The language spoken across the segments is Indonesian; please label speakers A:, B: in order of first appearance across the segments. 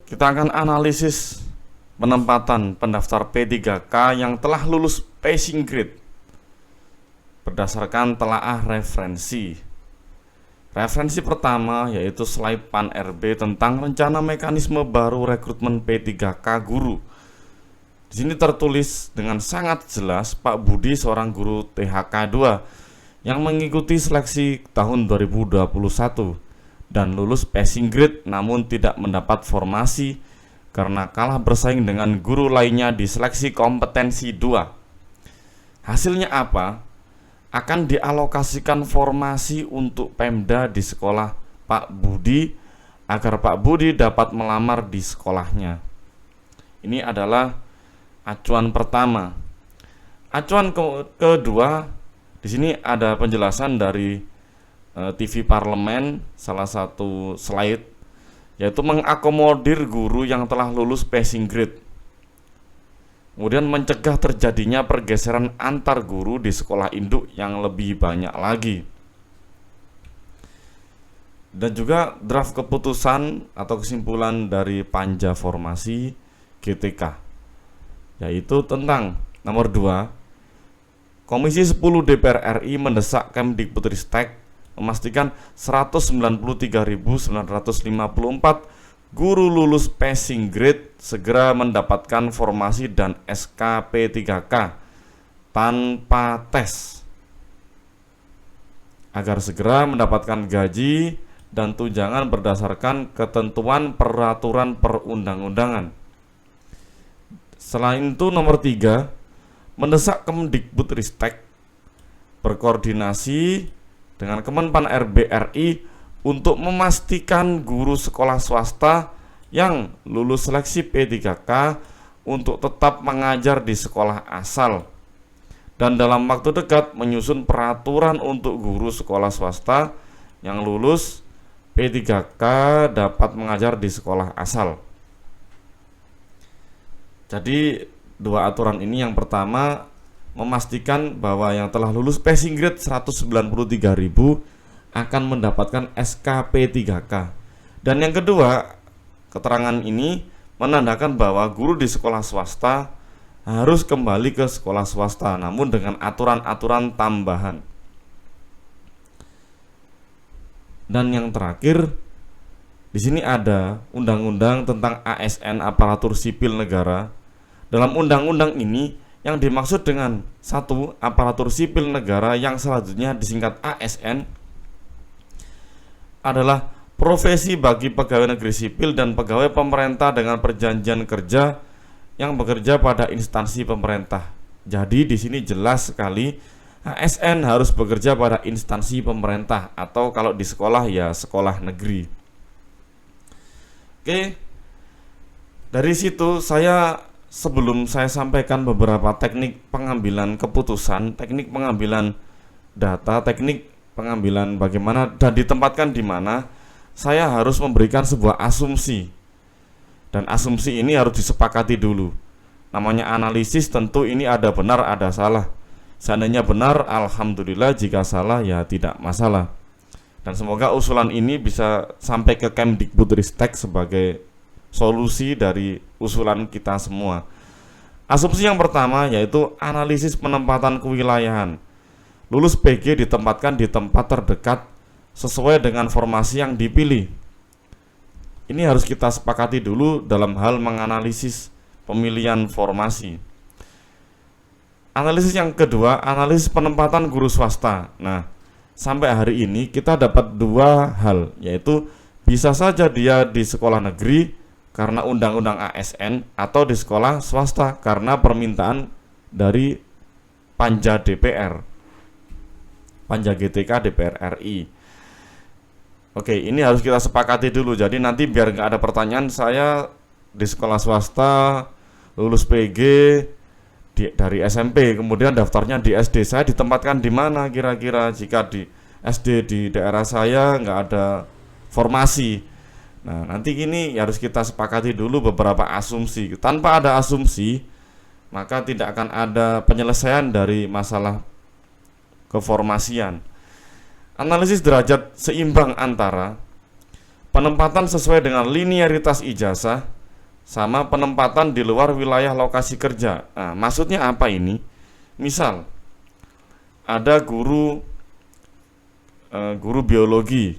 A: Kita akan analisis penempatan pendaftar P3K yang telah lulus passing grade berdasarkan telaah referensi. Referensi pertama yaitu slide PAN RB tentang rencana mekanisme baru rekrutmen P3K guru. Di sini tertulis dengan sangat jelas Pak Budi seorang guru THK 2 yang mengikuti seleksi tahun 2021 dan lulus passing grade namun tidak mendapat formasi karena kalah bersaing dengan guru lainnya di seleksi kompetensi 2. Hasilnya apa? Akan dialokasikan formasi untuk Pemda di sekolah Pak Budi agar Pak Budi dapat melamar di sekolahnya. Ini adalah acuan pertama. Acuan kedua, di sini ada penjelasan dari TV Parlemen, salah satu slide, yaitu mengakomodir guru yang telah lulus passing grade, kemudian mencegah terjadinya pergeseran antar guru di sekolah induk yang lebih banyak lagi. Dan juga draft keputusan atau kesimpulan dari Panja Formasi GTK, yaitu tentang nomor 2, Komisi 10 DPR RI mendesak Kemdikbudristek memastikan 193.954 guru lulus passing grade segera mendapatkan formasi dan SK P3K tanpa tes agar segera mendapatkan gaji dan tunjangan berdasarkan ketentuan peraturan perundang-undangan. Selain itu nomor 3, mendesak Kemdikbudristek berkoordinasi dengan Kemenpan RB RI untuk memastikan guru sekolah swasta yang lulus seleksi P3K untuk tetap mengajar di sekolah asal dan dalam waktu dekat menyusun peraturan untuk guru sekolah swasta yang lulus P3K dapat mengajar di sekolah asal. Jadi dua aturan ini, yang pertama memastikan bahwa yang telah lulus passing grade 193.000 akan mendapatkan SK P3K. Dan yang kedua, keterangan ini menandakan bahwa guru di sekolah swasta harus kembali ke sekolah swasta namun dengan aturan-aturan tambahan. Dan yang terakhir, di sini ada undang-undang tentang ASN aparatur sipil negara. Dalam undang-undang ini yang dimaksud dengan 1. Aparatur sipil negara yang selanjutnya disingkat ASN adalah profesi bagi pegawai negeri sipil dan pegawai pemerintah dengan perjanjian kerja yang bekerja pada instansi pemerintah. Jadi di sini jelas sekali ASN harus bekerja pada instansi pemerintah atau kalau di sekolah ya sekolah negeri. Oke. Dari situ sebelum saya sampaikan beberapa teknik pengambilan keputusan, teknik pengambilan data, teknik pengambilan bagaimana dan ditempatkan di mana, saya harus memberikan sebuah asumsi. Dan asumsi ini harus disepakati dulu. Namanya analisis, tentu ini ada benar, ada salah. Seandainya benar, alhamdulillah, jika salah ya tidak masalah. Dan semoga usulan ini bisa sampai ke Kemdikbudristek sebagai solusi dari usulan kita semua. Asumsi yang pertama yaitu analisis penempatan kewilayahan. Lulus PG ditempatkan di tempat terdekat sesuai dengan formasi yang dipilih. Ini harus kita sepakati dulu dalam hal menganalisis pemilihan formasi. Analisis yang kedua, analisis penempatan guru swasta. Nah, sampai hari ini kita dapat dua hal, yaitu bisa saja dia di sekolah negeri karena undang-undang ASN atau di sekolah swasta karena permintaan dari Panja DPR, Panja GTK DPR RI. Oke, ini harus kita sepakati dulu. Jadi nanti biar nggak ada pertanyaan, saya di sekolah swasta lulus PG dari SMP, kemudian daftarnya di SD, saya ditempatkan di mana kira-kira jika di SD di daerah saya nggak ada formasi. Nah, nanti gini harus kita sepakati dulu beberapa asumsi. Tanpa ada asumsi, maka tidak akan ada penyelesaian dari masalah keformasian. Analisis derajat seimbang antara penempatan sesuai dengan linearitas ijazah sama penempatan di luar wilayah lokasi kerja. Nah, maksudnya apa ini? Misal ada guru biologi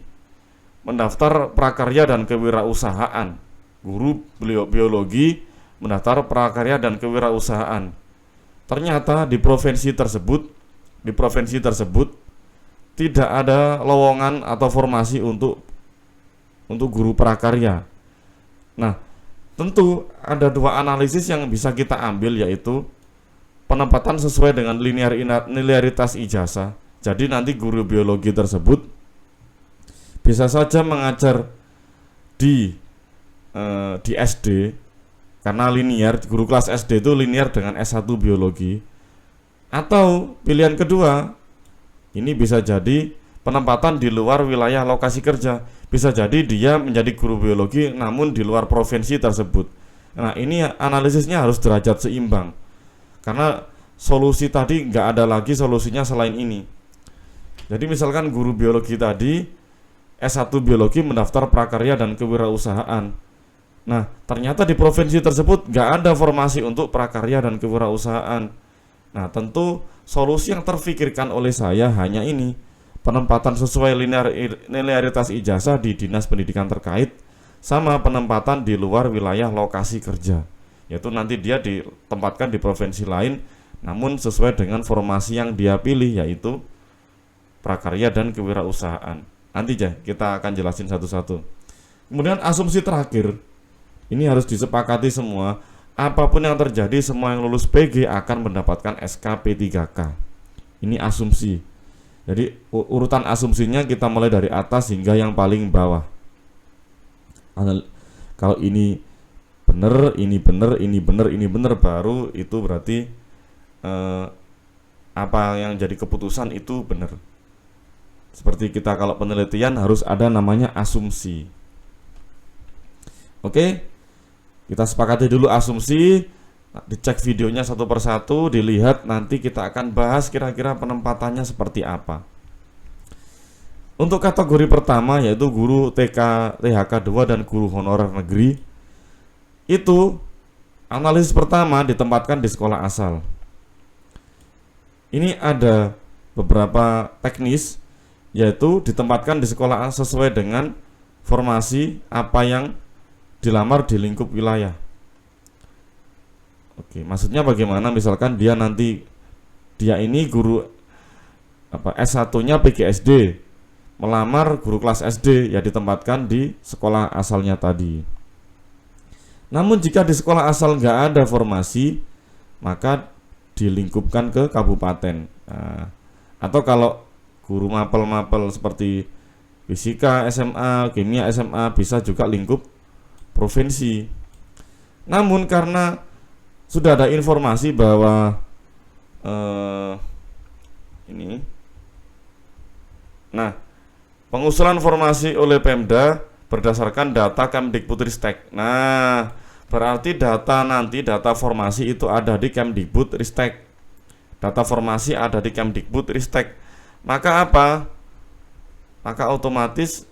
A: mendaftar prakarya dan kewirausahaan. Guru biologi mendaftar prakarya dan kewirausahaan. Ternyata di provinsi tersebut tidak ada lowongan atau formasi untuk guru prakarya. Nah, tentu ada dua analisis yang bisa kita ambil, yaitu penempatan sesuai dengan linearitas ijazah. Jadi nanti guru biologi tersebut bisa saja mengajar di SD karena linear, guru kelas SD itu linear dengan S1 biologi. Atau pilihan kedua, ini bisa jadi penempatan di luar wilayah lokasi kerja. Bisa jadi dia menjadi guru biologi namun di luar provinsi tersebut. Nah, ini analisisnya harus derajat seimbang, karena solusi tadi nggak ada lagi solusinya selain ini. Jadi misalkan guru biologi tadi S1 biologi mendaftar prakarya dan kewirausahaan. Nah, ternyata di provinsi tersebut nggak ada formasi untuk prakarya dan kewirausahaan. Nah, tentu solusi yang terfikirkan oleh saya hanya ini, penempatan sesuai linearitas ijazah di dinas pendidikan terkait sama penempatan di luar wilayah lokasi kerja, yaitu nanti dia ditempatkan di provinsi lain namun sesuai dengan formasi yang dia pilih, yaitu prakarya dan kewirausahaan. Nanti aja kita akan jelasin satu-satu. Kemudian asumsi terakhir, ini harus disepakati semua, apapun yang terjadi semua yang lulus PG akan mendapatkan SK P3K. Ini asumsi. Jadi urutan asumsinya kita mulai dari atas hingga yang paling bawah. Kalau ini benar, ini benar, ini benar, ini benar, baru itu berarti apa yang jadi keputusan itu benar. Seperti kita kalau penelitian harus ada namanya asumsi. Oke, kita sepakati dulu asumsi. Dicek videonya satu persatu, dilihat, nanti kita akan bahas kira-kira penempatannya seperti apa. Untuk kategori pertama, yaitu guru TK, THK 2 dan guru honorer negeri, itu analisis pertama ditempatkan di sekolah asal. Ini ada beberapa teknis, yaitu ditempatkan di sekolah sesuai dengan formasi apa yang dilamar di lingkup wilayah. Oke, maksudnya bagaimana? Misalkan dia ini guru S1-nya PGSD, melamar guru kelas SD, ya ditempatkan di sekolah asalnya tadi. Namun jika di sekolah asal nggak ada formasi, maka dilingkupkan ke kabupaten. Nah, atau kalau guru mapel-mapel seperti fisika SMA, kimia SMA, bisa juga lingkup provinsi. Namun karena sudah ada informasi bahwa pengusulan formasi oleh Pemda berdasarkan data Kemdikbudristek. Nah, berarti data formasi itu ada di Kemdikbudristek. Data formasi ada di Kemdikbudristek. Maka apa? Maka otomatis,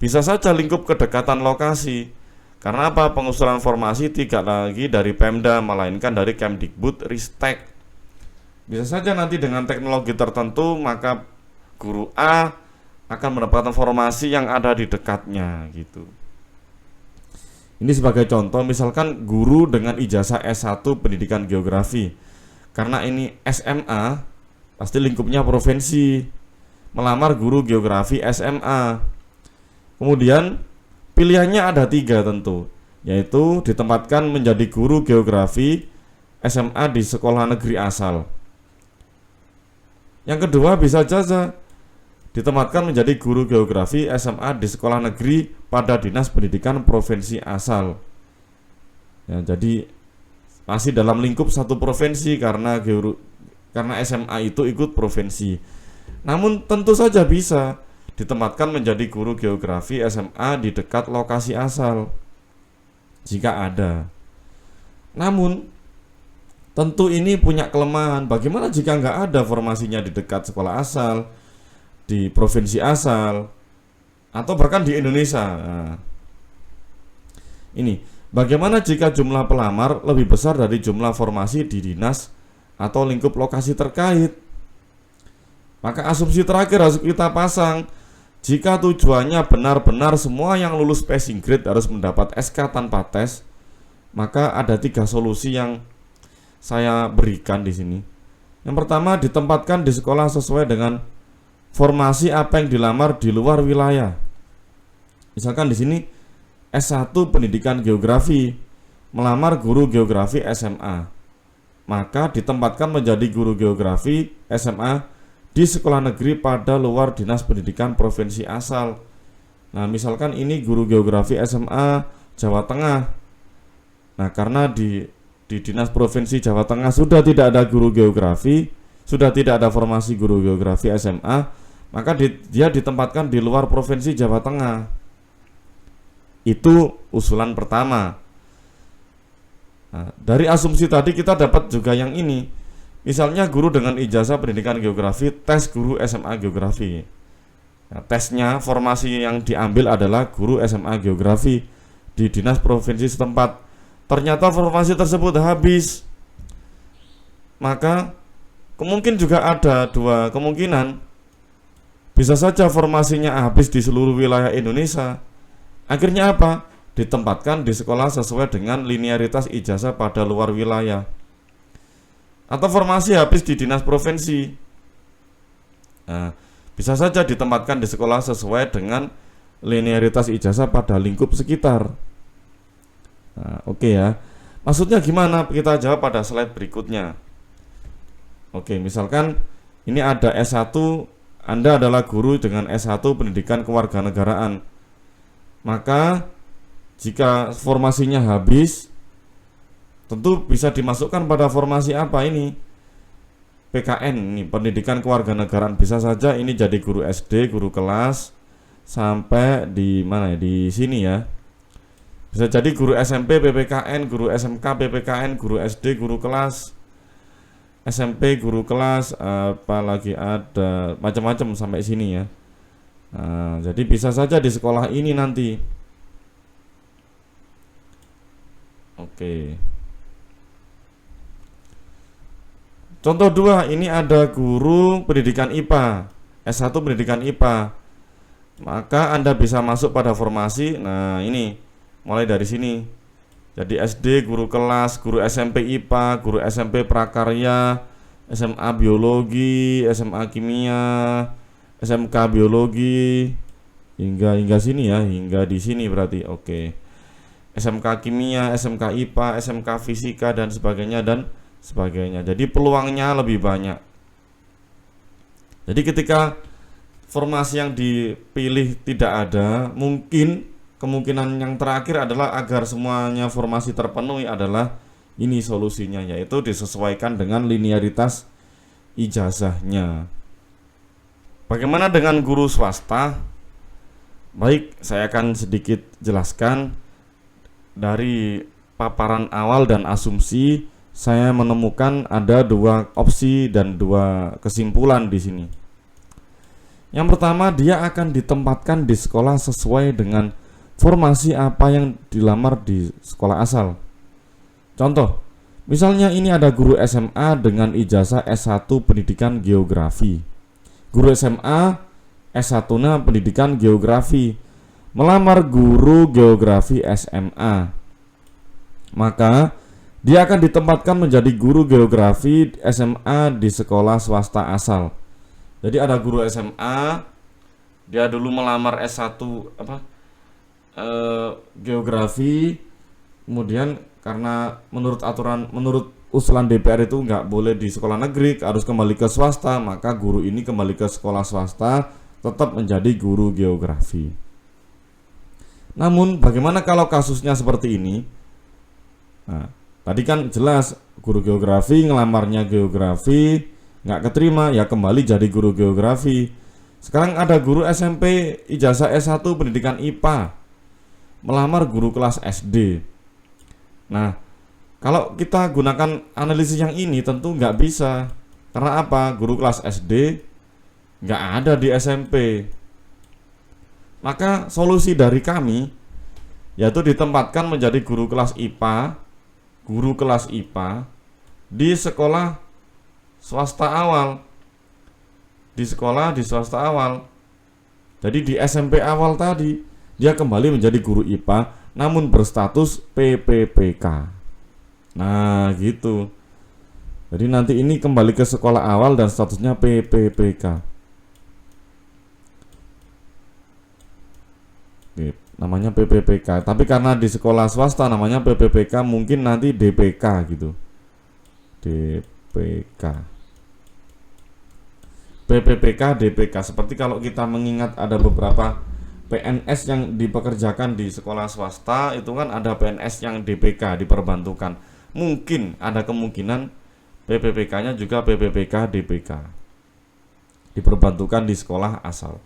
A: bisa saja lingkup kedekatan lokasi. Karena apa? Pengusulan formasi tidak lagi dari Pemda, melainkan dari Kemdikbudristek. Bisa saja nanti dengan teknologi tertentu, maka guru A akan mendapatkan formasi yang ada di dekatnya gitu. Ini sebagai contoh, misalkan guru dengan ijazah S1 pendidikan geografi. Karena ini SMA, pasti lingkupnya provinsi. Melamar guru geografi SMA. Kemudian pilihannya ada 3 tentu, yaitu ditempatkan menjadi guru geografi SMA di sekolah negeri asal. Yang kedua bisa saja ditempatkan menjadi guru geografi SMA di sekolah negeri pada dinas pendidikan provinsi asal. Ya, jadi masih dalam lingkup satu provinsi karena SMA itu ikut provinsi. Namun tentu saja bisa ditempatkan menjadi guru geografi SMA di dekat lokasi asal jika ada. Namun tentu ini punya kelemahan. Bagaimana jika nggak ada formasinya di dekat sekolah asal, di provinsi asal, atau bahkan di Indonesia? Nah, ini Bagaimana jika jumlah pelamar lebih besar dari jumlah formasi di dinas atau lingkup lokasi terkait? Maka asumsi terakhir harus kita pasang. Jika tujuannya benar-benar semua yang lulus passing grade harus mendapat SK tanpa tes, maka ada 3 solusi yang saya berikan di sini. Yang pertama, ditempatkan di sekolah sesuai dengan formasi apa yang dilamar di luar wilayah. Misalkan di sini S1 Pendidikan Geografi, melamar guru geografi SMA, maka ditempatkan menjadi guru geografi SMA di sekolah negeri pada luar dinas pendidikan provinsi asal. Nah, misalkan ini guru geografi SMA Jawa Tengah. Nah, karena di dinas provinsi Jawa Tengah sudah tidak ada guru geografi, sudah tidak ada formasi guru geografi SMA, maka dia ditempatkan di luar provinsi Jawa Tengah. Itu usulan pertama. Nah, dari asumsi tadi kita dapat juga yang ini. Misalnya guru dengan ijazah pendidikan geografi tes guru SMA geografi. Nah, tesnya formasi yang diambil adalah guru SMA geografi di dinas provinsi setempat. Ternyata formasi tersebut habis. Maka mungkin juga ada 2 kemungkinan. Bisa saja formasinya habis di seluruh wilayah Indonesia. Akhirnya apa? Ditempatkan di sekolah sesuai dengan linearitas ijazah pada luar wilayah. Atau formasi habis di dinas provinsi. Nah, bisa saja ditempatkan di sekolah sesuai dengan linearitas ijazah pada lingkup sekitar. Nah, oke ya. Maksudnya gimana? Kita jawab pada slide berikutnya. Oke, misalkan ini ada S1, Anda adalah guru dengan S1 Pendidikan Kewarganegaraan. Maka jika formasinya habis, tentu bisa dimasukkan pada formasi apa ini? PKN, ini pendidikan kewarganegaraan. Bisa saja ini jadi guru SD, guru kelas sampai di mana ya? Di sini ya. Bisa jadi guru SMP PPKN, guru SMK PPKN, guru SD guru kelas, SMP guru kelas, apalagi ada macam-macam sampai sini ya. Nah, jadi bisa saja di sekolah ini nanti. Oke. Contoh 2, ini ada guru pendidikan IPA, S1 pendidikan IPA. Maka Anda bisa masuk pada formasi. Nah, ini mulai dari sini. Jadi SD guru kelas, guru SMP IPA, guru SMP prakarya, SMA biologi, SMA kimia, SMK biologi, hingga sini ya, hingga di sini berarti. Oke. SMK kimia, SMK IPA, SMK fisika dan sebagainya. Jadi peluangnya lebih banyak. Jadi ketika formasi yang dipilih tidak ada, mungkin kemungkinan yang terakhir adalah agar semuanya formasi terpenuhi adalah ini solusinya, yaitu disesuaikan dengan linearitas ijazahnya. Bagaimana dengan guru swasta? Baik, saya akan sedikit jelaskan. Dari paparan awal dan asumsi, saya menemukan ada 2 opsi dan 2 kesimpulan di sini. Yang pertama, dia akan ditempatkan di sekolah sesuai dengan formasi apa yang dilamar di sekolah asal. Contoh, misalnya ini ada guru SMA dengan ijazah S1 Pendidikan Geografi. Guru SMA S1-nya Pendidikan Geografi, melamar guru geografi SMA. Maka dia akan ditempatkan menjadi guru geografi SMA di sekolah swasta asal. Jadi ada guru SMA, dia dulu melamar S1 geografi, kemudian karena menurut usulan DPR itu nggak boleh di sekolah negeri, harus kembali ke swasta, maka guru ini kembali ke sekolah swasta, tetap menjadi guru geografi. Namun bagaimana kalau kasusnya seperti ini? Nah, tadi kan jelas guru geografi ngelamarnya geografi, nggak keterima, ya kembali jadi guru geografi. Sekarang ada guru SMP ijazah S1 pendidikan IPA, melamar guru kelas SD. Nah, kalau kita gunakan analisis yang ini tentu nggak bisa. Karena apa? Guru kelas SD nggak ada di SMP. Maka solusi dari kami, yaitu ditempatkan menjadi guru kelas IPA di sekolah swasta awal. Di swasta awal. Jadi di SMP awal tadi dia kembali menjadi guru IPA namun berstatus PPPK. Nah, gitu. Jadi nanti ini kembali ke sekolah awal dan statusnya PPPK. Namanya PPPK. Tapi karena di sekolah swasta namanya PPPK, mungkin nanti DPK gitu. DPK. PPPK, DPK. Seperti kalau kita mengingat ada beberapa PNS yang dipekerjakan di sekolah swasta, itu kan ada PNS yang DPK, diperbantukan. Mungkin ada kemungkinan PPPK-nya juga PPPK, DPK, diperbantukan di sekolah asal.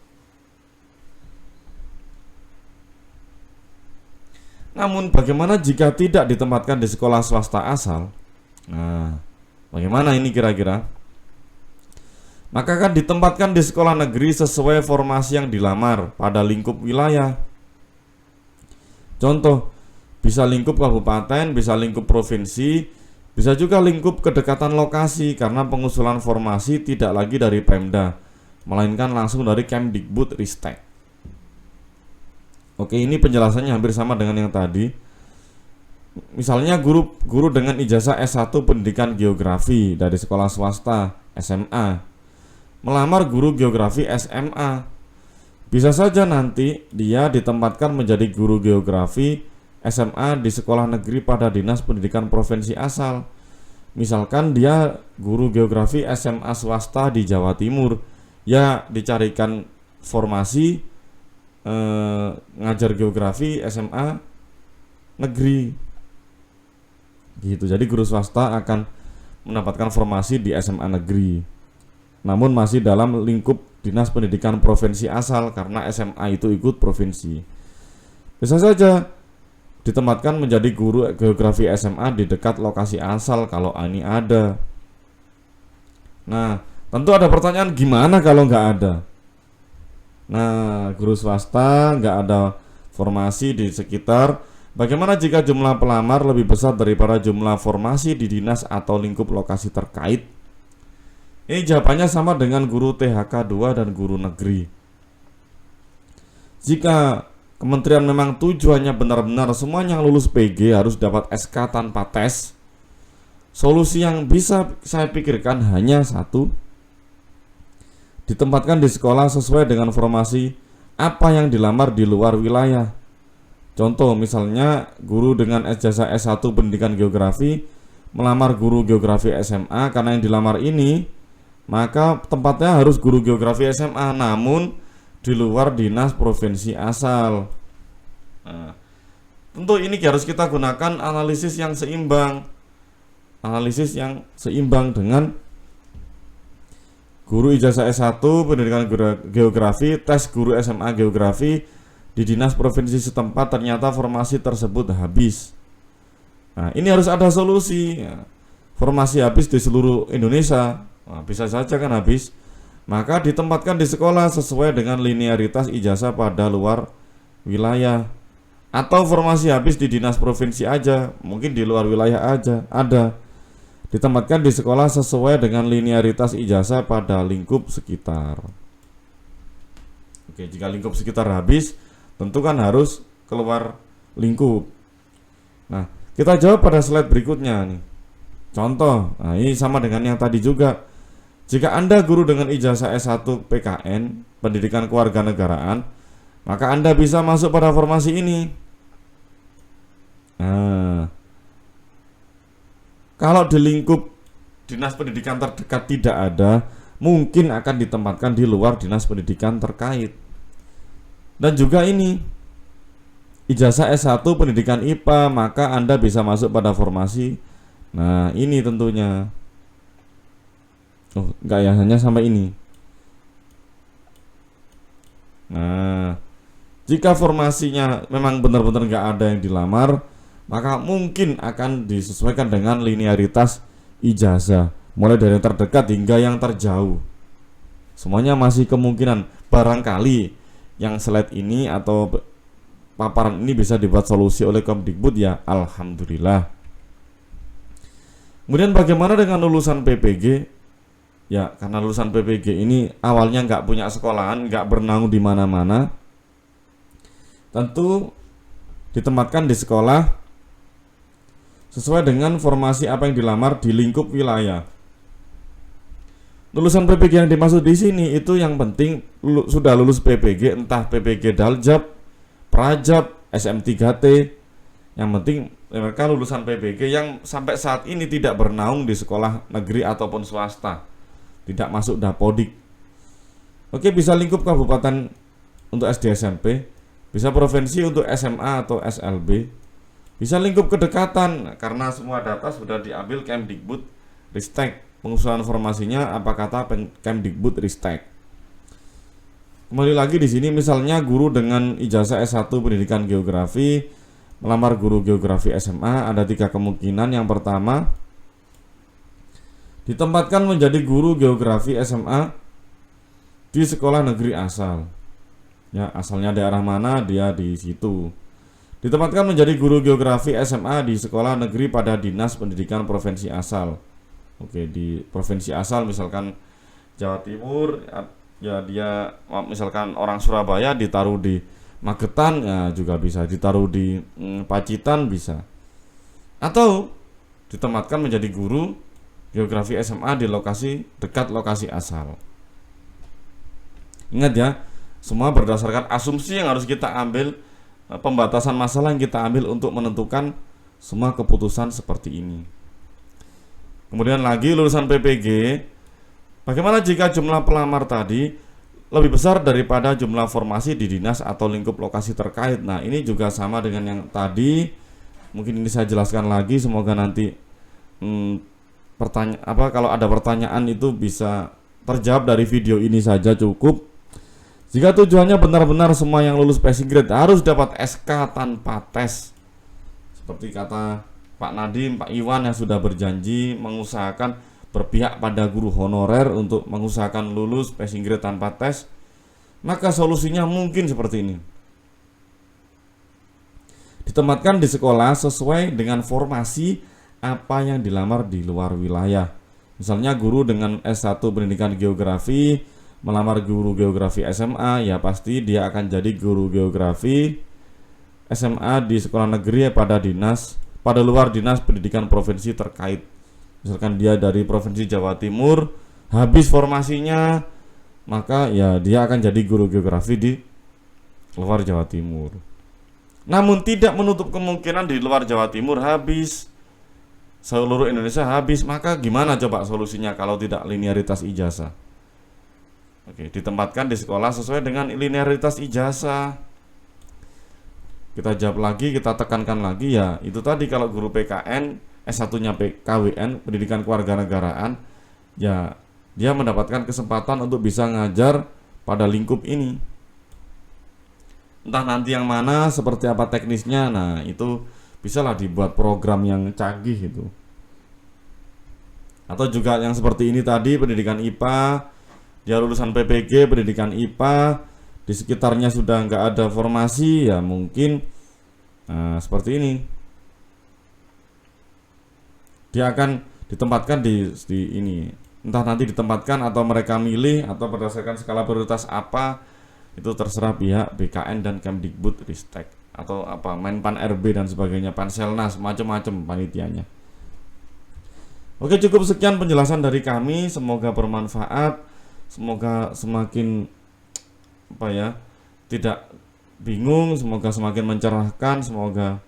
A: Namun bagaimana jika tidak ditempatkan di sekolah swasta asal? Nah, bagaimana ini kira-kira? Maka kan ditempatkan di sekolah negeri sesuai formasi yang dilamar pada lingkup wilayah. Contoh, bisa lingkup kabupaten, bisa lingkup provinsi, bisa juga lingkup kedekatan lokasi karena pengusulan formasi tidak lagi dari Pemda, melainkan langsung dari Kemdikbud-Ristek. Oke, ini penjelasannya hampir sama dengan yang tadi. Misalnya guru dengan ijazah S1 pendidikan geografi dari sekolah swasta SMA melamar guru geografi SMA. Bisa saja nanti dia ditempatkan menjadi guru geografi SMA di sekolah negeri pada Dinas Pendidikan Provinsi asal. Misalkan dia guru geografi SMA swasta di Jawa Timur, ya dicarikan formasi ngajar geografi SMA negeri gitu. Jadi guru swasta akan mendapatkan formasi di SMA negeri, namun masih dalam lingkup Dinas Pendidikan Provinsi asal karena SMA itu ikut provinsi. Bisa saja ditempatkan menjadi guru geografi SMA di dekat lokasi asal kalau ini ada. Nah, tentu ada pertanyaan, gimana kalau nggak ada? Nah, guru swasta nggak ada formasi di sekitar. Bagaimana jika jumlah pelamar lebih besar daripada jumlah formasi di dinas atau lingkup lokasi terkait? Ini jawabannya sama dengan guru THK 2 dan guru negeri. Jika kementerian memang tujuannya benar-benar semuanya yang lulus PG harus dapat SK tanpa tes, solusi yang bisa saya pikirkan hanya satu: ditempatkan di sekolah sesuai dengan formasi apa yang dilamar di luar wilayah. Contoh misalnya guru dengan ijazah S1 pendidikan geografi melamar guru geografi SMA, karena yang dilamar ini maka tempatnya harus guru geografi SMA namun di luar dinas provinsi asal. Nah, tentu ini harus kita gunakan analisis yang seimbang. Analisis yang seimbang dengan guru ijazah S1 pendidikan geografi tes guru SMA geografi di dinas provinsi setempat, ternyata formasi tersebut habis. Nah, ini harus ada solusi. Formasi habis di seluruh Indonesia, nah, bisa saja kan habis. Maka ditempatkan di sekolah sesuai dengan linearitas ijazah pada luar wilayah. Atau formasi habis di dinas provinsi aja, mungkin di luar wilayah aja ada. Ditempatkan di sekolah sesuai dengan linearitas ijazah pada lingkup sekitar. Oke, jika lingkup sekitar habis, tentu kan harus keluar lingkup. Nah, kita jawab pada slide berikutnya nih. Contoh, nah ini sama dengan yang tadi juga. Jika Anda guru dengan ijazah S1 PKN, pendidikan kewarganegaraan, maka Anda bisa masuk pada formasi ini. Nah, kalau di lingkup dinas pendidikan terdekat tidak ada, mungkin akan ditempatkan di luar dinas pendidikan terkait. Dan juga ini, ijazah S1 pendidikan IPA, maka Anda bisa masuk pada formasi. Nah, ini tentunya. Oh, enggak ya, hanya sampai ini. Nah, jika formasinya memang benar-benar enggak ada yang dilamar, maka mungkin akan disesuaikan dengan linearitas ijazah, mulai dari yang terdekat hingga yang terjauh. Semuanya masih kemungkinan. Barangkali yang slide ini atau paparan ini bisa dibuat solusi oleh Kemdikbud, ya alhamdulillah. Kemudian bagaimana dengan lulusan PPG? Ya, karena lulusan PPG ini awalnya nggak punya sekolahan, nggak bernaung di mana-mana, tentu ditempatkan di sekolah sesuai dengan formasi apa yang dilamar di lingkup wilayah. Lulusan PPG yang dimaksud di sini itu yang penting sudah lulus PPG, entah PPG Daljab, Prajab, SM3T. Yang penting mereka lulusan PPG yang sampai saat ini tidak bernaung di sekolah negeri ataupun swasta, tidak masuk Dapodik. Oke, bisa lingkup kabupaten untuk SD SMP, bisa provinsi untuk SMA atau SLB, bisa lingkup kedekatan karena semua data sudah diambil Kemdikbud Ristek. Pengusulan formasinya apa kata Kemdikbud Ristek. Kembali lagi di sini misalnya guru dengan ijazah S1 pendidikan geografi melamar guru geografi SMA, ada 3 kemungkinan. Yang pertama, ditempatkan menjadi guru geografi SMA di sekolah negeri asal. Ya, asalnya daerah mana dia di situ. Ditempatkan menjadi guru geografi SMA di sekolah negeri pada Dinas Pendidikan provinsi asal. Oke, di provinsi asal misalkan Jawa Timur, ya dia misalkan orang Surabaya ditaruh di Magetan, ya juga bisa, ditaruh di Pacitan bisa. Atau ditempatkan menjadi guru geografi SMA di lokasi dekat lokasi asal. Ingat ya, semua berdasarkan asumsi yang harus kita ambil, pembatasan masalah yang kita ambil untuk menentukan semua keputusan seperti ini. Kemudian lagi lulusan PPG, bagaimana jika jumlah pelamar tadi lebih besar daripada jumlah formasi di dinas atau lingkup lokasi terkait? Nah, ini juga sama dengan yang tadi. Mungkin ini saya jelaskan lagi, semoga nanti kalau ada pertanyaan itu bisa terjawab dari video ini saja cukup. Jika tujuannya benar-benar semua yang lulus passing grade harus dapat SK tanpa tes, seperti kata Pak Nadiem, Pak Iwan yang sudah berjanji mengusahakan berpihak pada guru honorer untuk mengusahakan lulus passing grade tanpa tes, maka solusinya mungkin seperti ini. Ditempatkan di sekolah sesuai dengan formasi apa yang dilamar di luar wilayah. Misalnya guru dengan S1 pendidikan geografi melamar guru geografi SMA, ya pasti dia akan jadi guru geografi SMA di sekolah negeri pada luar dinas pendidikan provinsi terkait. Misalkan dia dari provinsi Jawa Timur, habis formasinya, maka ya dia akan jadi guru geografi di luar Jawa Timur. Namun tidak menutup kemungkinan di luar Jawa Timur habis, seluruh Indonesia habis. Maka gimana coba solusinya kalau tidak linearitas ijazah? Oke, ditempatkan di sekolah sesuai dengan linearitas ijazah. Kita jawab lagi, kita tekankan lagi, ya itu tadi, kalau guru PKN S1-nya KWN pendidikan kewarganegaraan, ya dia mendapatkan kesempatan untuk bisa ngajar pada lingkup ini. Entah nanti yang mana, seperti apa teknisnya, nah itu bisalah dibuat program yang canggih itu. Atau juga yang seperti ini tadi, pendidikan IPA, dia lulusan PPG pendidikan IPA, di sekitarnya sudah nggak ada formasi, ya mungkin seperti ini. Dia akan ditempatkan di ini, entah nanti ditempatkan atau mereka milih atau berdasarkan skala prioritas apa, itu terserah pihak BKN dan Kemdikbud Ristek atau apa Menpan RB dan sebagainya, Panselnas, macam-macam panitianya. Oke, cukup sekian penjelasan dari kami, semoga bermanfaat, semoga semakin tidak bingung, semoga semakin mencerahkan, semoga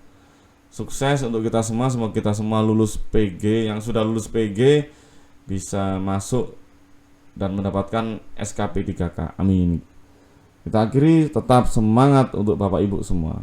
A: sukses untuk kita semua. Semoga kita semua lulus PG, yang sudah lulus PG bisa masuk dan mendapatkan SKP 3K. Amin. Kita akhiri, tetap semangat untuk Bapak Ibu semua.